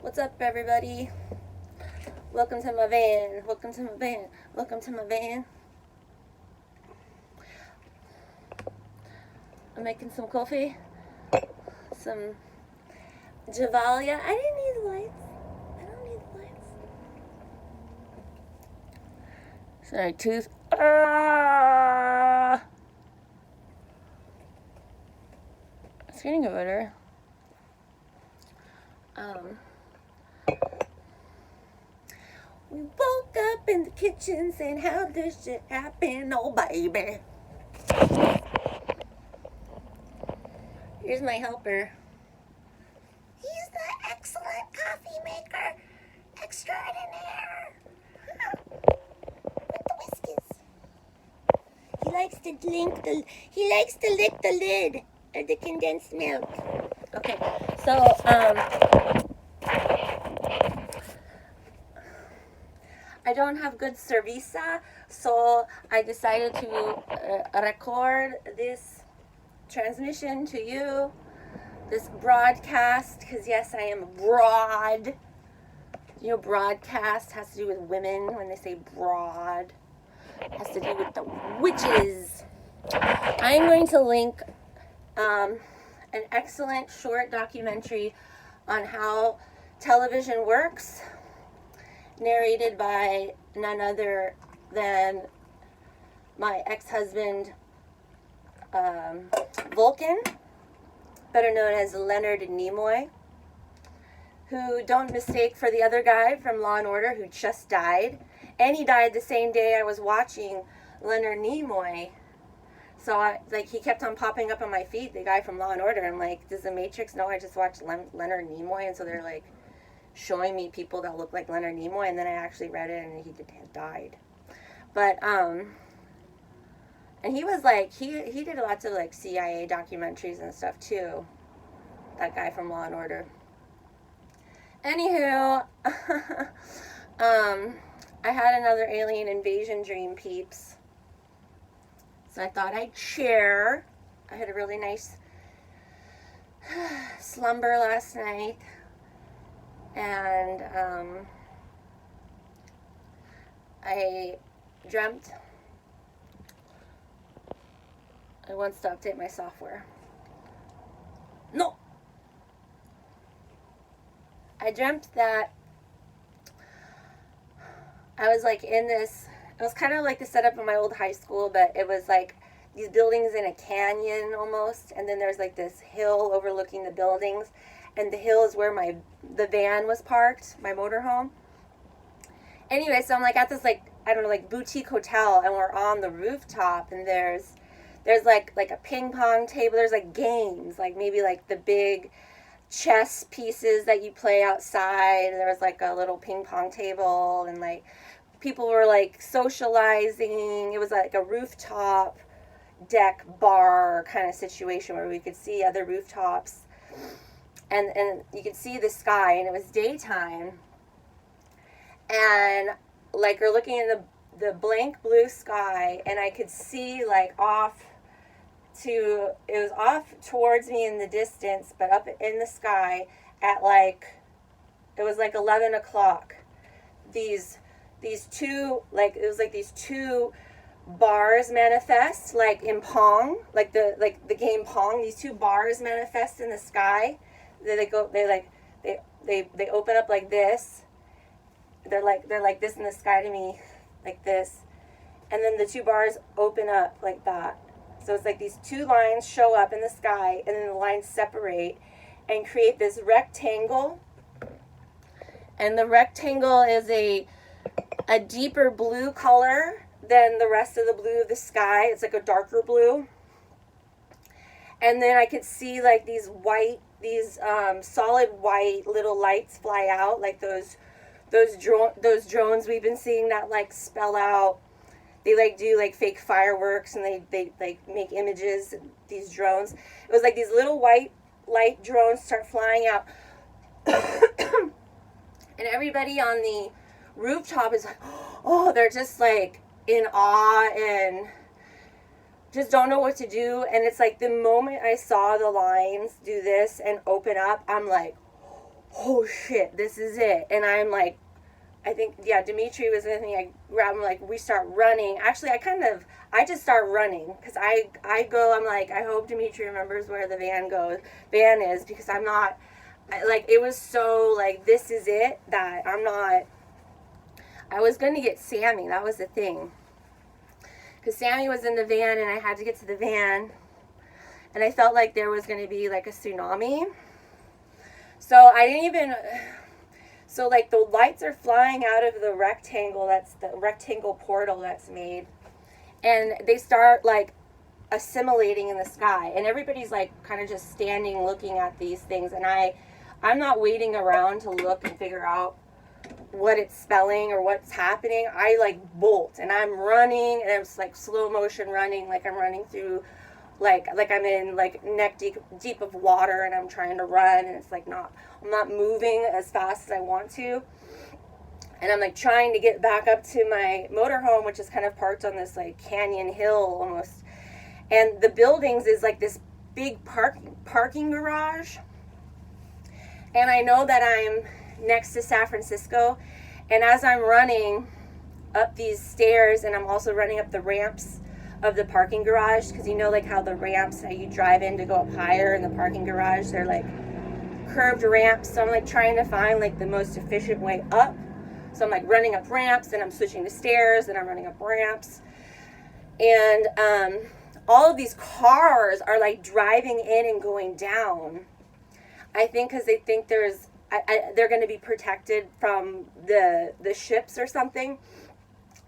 What's up, everybody? Welcome to my van. Welcome to my van. Welcome to my van. I'm making some coffee. Some Javalia. I didn't need the lights. I don't need the lights. Sorry, tooth. It's getting better. We woke up in the kitchen saying, how this shit happen? Oh, baby. Here's my helper. He's the excellent coffee maker extraordinaire. With the whiskers. He likes to lick the lid of the condensed milk. Okay, so, I don't have good cerveza, so I decided to record this transmission to you, this broadcast, because yes, I am broad. You know, broadcast has to do with women when they say broad. It has to do with the witches. I'm going to link an excellent short documentary on how television works, narrated by none other than my ex-husband, Vulcan, better known as Leonard Nimoy, who don't mistake for the other guy from Law & Order who just died. And he died the same day I was watching Leonard Nimoy. So he kept on popping up on my feed, the guy from Law & Order. I'm like, does the Matrix know I just watched Leonard Nimoy? And so they're like showing me people that look like Leonard Nimoy, and then I actually read it and he had died. But and he was like he did lots of like CIA documentaries and stuff too. That guy from Law & Order. Anywho, I had another alien invasion dream, peeps. So I thought I'd share. I had a really nice slumber last night. And I dreamt. I once to update my software. No! I dreamt that I was like in this, it was kind of like the setup of my old high school, but it was like these buildings in a canyon almost, and then there's like this hill overlooking the buildings, and the hill is where the van was parked, my motorhome. Anyway, so I'm like at this like, I don't know, like boutique hotel, and we're on the rooftop, and there's like a ping pong table, there's like games, like maybe like the big chess pieces that you play outside. There was like a little ping pong table, and like people were like socializing. It was like a rooftop deck bar kind of situation where we could see other rooftops, and you could see the sky, and it was daytime, and like you're looking in the blank blue sky, and I could see like it was off towards me in the distance, but up in the sky at like, it was like 11 o'clock. These two, like, it was like these two bars manifest, like in Pong, like the game Pong, these two bars manifest in the sky. They open up like this. They're like this in the sky to me, like this. And then the two bars open up like that. So it's like these two lines show up in the sky, and then the lines separate and create this rectangle. And the rectangle is a deeper blue color than the rest of the blue of the sky. It's like a darker blue. And then I could see like these solid white little lights fly out, like those drones we've been seeing that like spell out. They like do like fake fireworks, and they like make images, these drones. It was like these little white light drones start flying out. And everybody on the rooftop is like, oh, they're just like in awe and just don't know what to do. And it's like the moment I saw the lines do this and open up, I'm like, oh shit, this is it. And I'm like, I think, yeah, Dimitri was with me. I grab him, like, we start running. Actually, I just start running. Because I go, I'm like, I hope Dimitri remembers where the van is. Because I'm not, like, it was so, like, this is it, that I'm not, I was going to get Sammy. That was the thing. Because Sammy was in the van, and I had to get to the van. And I felt like there was going to be, like, a tsunami. So I didn't even... So, like, the lights are flying out of the rectangle, that's the rectangle portal that's made. And they start, like, assimilating in the sky. And everybody's, like, kind of just standing looking at these things. And I'm not waiting around to look and figure out what it's spelling or what's happening. I, like, bolt. And I'm running, and it's, like, slow motion running. Like, I'm running through, like I'm in, like, neck deep of water, and I'm trying to run. And it's, like, I'm not moving as fast as I want to. And I'm, like, trying to get back up to my motorhome, which is kind of parked on this, like, canyon hill almost. And the buildings is, like, this big parking garage. And I know that I'm next to San Francisco. And as I'm running up these stairs, and I'm also running up the ramps of the parking garage, because you know, like, how the ramps that you drive in to go up higher in the parking garage, they're, like, curved ramps. So I'm, like, trying to find, like, the most efficient way up. So I'm, like, running up ramps, and I'm switching to stairs, and I'm running up ramps. And all of these cars are, like, driving in and going down. I think because they think they're going to be protected from the ships or something.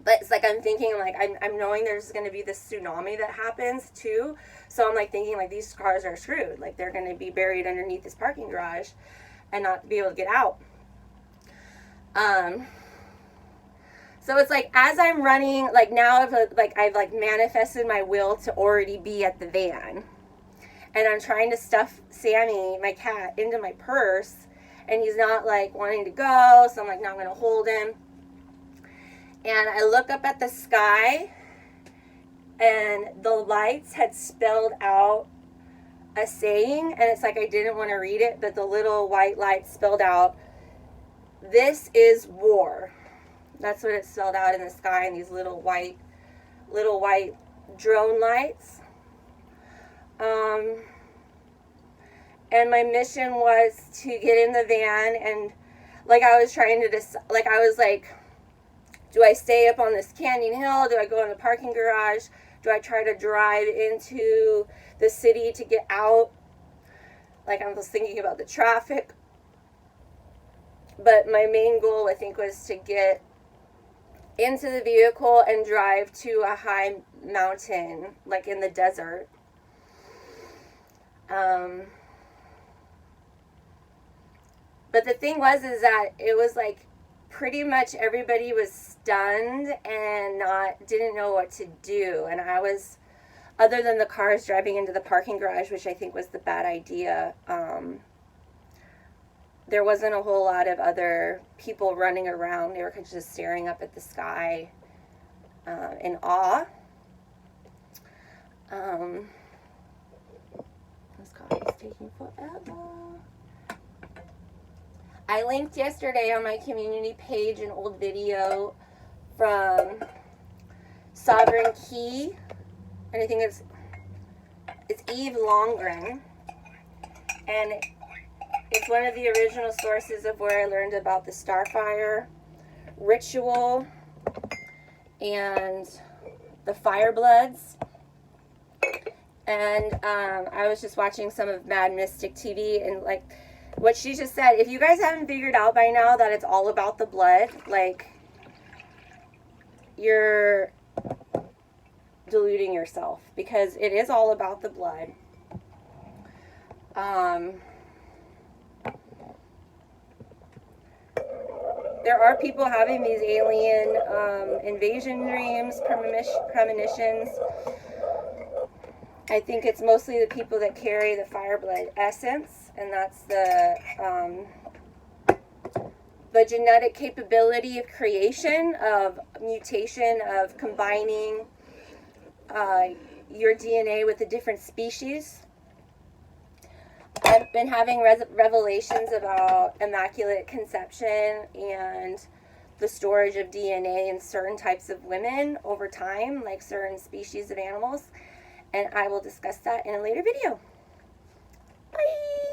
But it's like I'm thinking, like, I'm knowing there's going to be this tsunami that happens too. So I'm, like, thinking, like, these cars are screwed. Like, they're going to be buried underneath this parking garage and not be able to get out. So it's like, as I'm running, like, now I've manifested my will to already be at the van. And I'm trying to stuff Sammy, my cat, into my purse. And he's not, like, wanting to go. So I'm like, no, I'm going to hold him. And I look up at the sky, and the lights had spelled out a saying, and it's like I didn't want to read it, but the little white lights spelled out, "This is war." That's what it spelled out in the sky, in these little white drone lights. And my mission was to get in the van, and, like, I was trying to I was like, do I stay up on this canyon hill? Do I go in the parking garage? Do I try to drive into the city to get out? Like, I was thinking about the traffic. But my main goal, I think, was to get into the vehicle and drive to a high mountain, like in the desert. But the thing is that it was like pretty much everybody was stunned and didn't know what to do. And I was, other than the cars driving into the parking garage, which I think was the bad idea, there wasn't a whole lot of other people running around. They were just staring up at the sky in awe. This coffee is taking forever. I linked yesterday on my community page an old video from Sovereign Key, and I think it's Eve Longren, and it's one of the original sources of where I learned about the Starfire ritual and the Firebloods. And I was just watching some of Mad Mystic TV, and, like, what she just said, if you guys haven't figured out by now that it's all about the blood, like, you're deluding yourself, because it is all about the blood. There are people having these alien invasion dreams, premonitions. I think it's mostly the people that carry the Fireblood essence, and that's the genetic capability of creation, of mutation, of combining your DNA with a different species. I I've been having revelations about immaculate conception and the storage of DNA in certain types of women over time, like certain species of animals. And I will discuss that in a later video. Bye!